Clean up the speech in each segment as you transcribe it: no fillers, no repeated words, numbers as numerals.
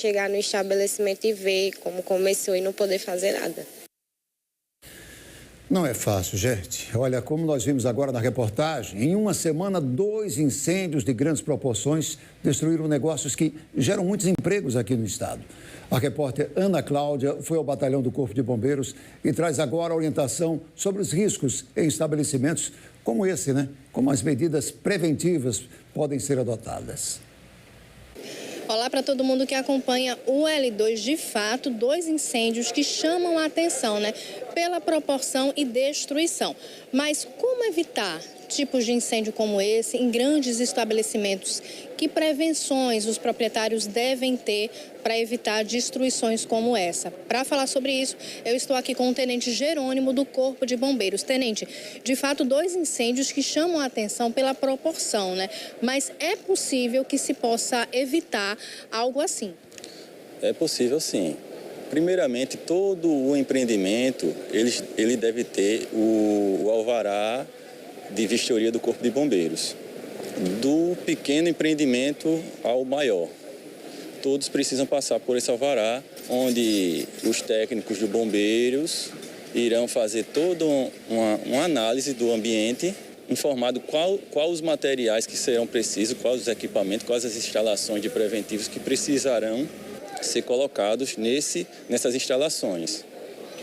chegar no estabelecimento e ver como começou e não poder fazer nada. Não é fácil, gente. Olha, como nós vimos agora na reportagem, em uma semana, 2 incêndios de grandes proporções destruíram negócios que geram muitos empregos aqui no estado. A repórter Ana Cláudia foi ao batalhão do Corpo de Bombeiros e traz agora orientação sobre os riscos em estabelecimentos como esse, né? Como as medidas preventivas podem ser adotadas. Olá para todo mundo que acompanha o L2. De fato, 2 incêndios que chamam a atenção, né? Pela proporção e destruição. Mas como evitar tipos de incêndio como esse em grandes estabelecimentos? Que prevenções os proprietários devem ter para evitar destruições como essa? Para falar sobre isso, eu estou aqui com o Tenente Jerônimo do Corpo de Bombeiros. Tenente, de fato, 2 incêndios que chamam a atenção pela proporção, né? Mas é possível que se possa evitar algo assim? É possível, sim. Primeiramente, todo o empreendimento, ele deve ter o alvará de vistoria do Corpo de Bombeiros. Do pequeno empreendimento ao maior. Todos precisam passar por esse alvará, onde os técnicos de bombeiros irão fazer toda uma análise do ambiente, informado quais os materiais que serão precisos, quais os equipamentos, quais as instalações de preventivos que precisarão ser colocados nessas instalações.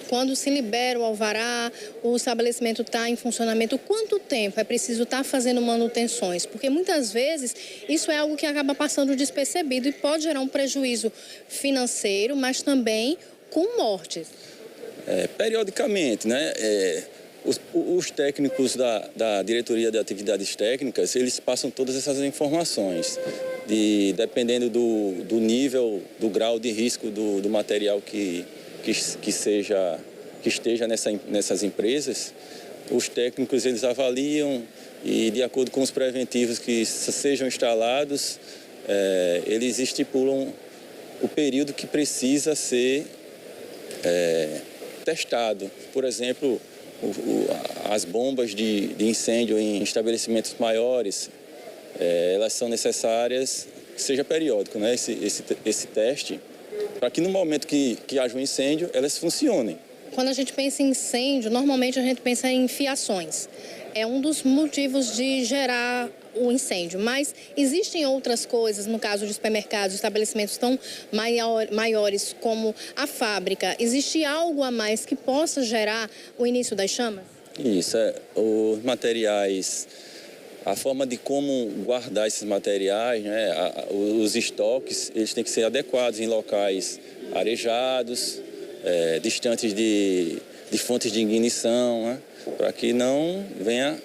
Quando se libera o alvará, o estabelecimento está em funcionamento, quanto tempo é preciso estar fazendo manutenções? Porque muitas vezes isso é algo que acaba passando despercebido e pode gerar um prejuízo financeiro, mas também com mortes. Periodicamente, né? Os técnicos da Diretoria de Atividades Técnicas, eles passam todas essas informações, dependendo do nível, do grau de risco do material que esteja nessas empresas. Os técnicos, eles avaliam e, de acordo com os preventivos que sejam instalados, eles estipulam o período que precisa ser testado. Por exemplo, as bombas de incêndio em estabelecimentos maiores, elas são necessárias que seja periódico, né? Esse teste, para que no momento que haja um incêndio, elas funcionem. Quando a gente pensa em incêndio, normalmente a gente pensa em fiações. É um dos motivos de gerar o incêndio, mas existem outras coisas, no caso de supermercados, estabelecimentos tão maiores como a fábrica. Existe algo a mais que possa gerar o início das chamas? Isso, os materiais, a forma de como guardar esses materiais, né, os estoques, eles têm que ser adequados em locais arejados, distantes de fontes de ignição, né, para que não venha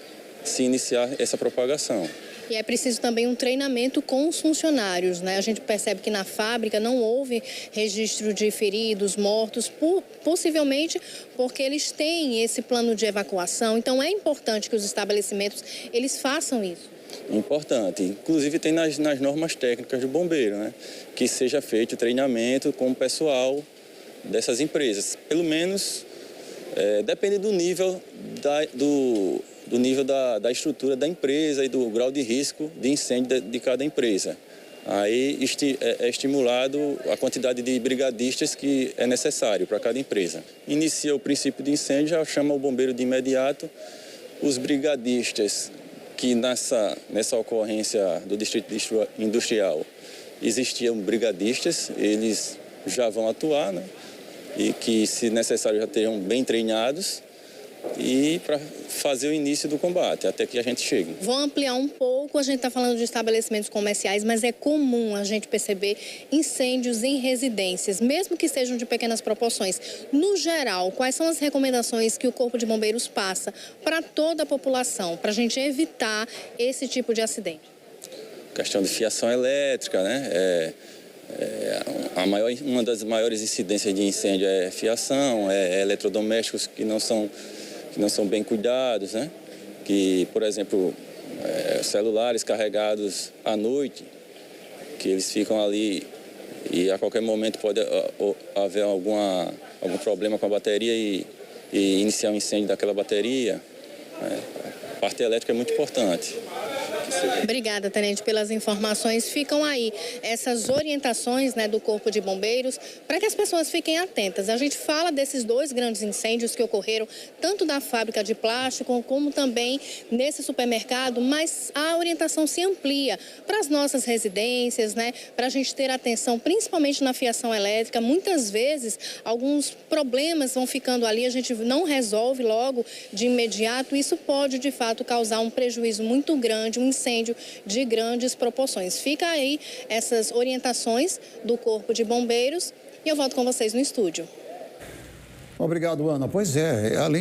se iniciar essa propagação. E é preciso também um treinamento com os funcionários, né? A gente percebe que na fábrica não houve registro de feridos, mortos, possivelmente porque eles têm esse plano de evacuação. Então é importante que os estabelecimentos eles façam isso. Importante. Inclusive tem nas normas técnicas do bombeiro, né? Que seja feito treinamento com o pessoal dessas empresas. Pelo menos depende do nível do nível da estrutura da empresa e do grau de risco de incêndio de cada empresa. Aí é estimulado a quantidade de brigadistas que é necessário para cada empresa. Inicia o princípio de incêndio, já chama o bombeiro de imediato. Os brigadistas que nessa ocorrência do distrito industrial existiam brigadistas, eles já vão atuar, né? E que, se necessário, já tenham bem treinados e para fazer o início do combate, até que a gente chegue. Vou ampliar um pouco, a gente está falando de estabelecimentos comerciais, mas é comum a gente perceber incêndios em residências, mesmo que sejam de pequenas proporções. No geral, quais são as recomendações que o Corpo de Bombeiros passa para toda a população, para a gente evitar esse tipo de acidente? Questão de fiação elétrica, né? Uma das maiores incidências de incêndio é fiação, eletrodomésticos que não são bem cuidados, né? Que, por exemplo, celulares carregados à noite, que eles ficam ali e a qualquer momento pode haver algum problema com a bateria e iniciar um incêndio daquela bateria. A parte elétrica é muito importante. Obrigada, Tenente, pelas informações. Ficam aí essas orientações, né, do Corpo de Bombeiros para que as pessoas fiquem atentas. A gente fala desses 2 grandes incêndios que ocorreram, tanto da fábrica de plástico como também nesse supermercado, mas a orientação se amplia para as nossas residências, né, para a gente ter atenção, principalmente na fiação elétrica. Muitas vezes, alguns problemas vão ficando ali, a gente não resolve logo de imediato. Isso pode, de fato, causar um prejuízo muito grande, um incêndio de grandes proporções. Fica aí essas orientações do Corpo de Bombeiros e eu volto com vocês no estúdio. Obrigado, Ana. Pois é, além de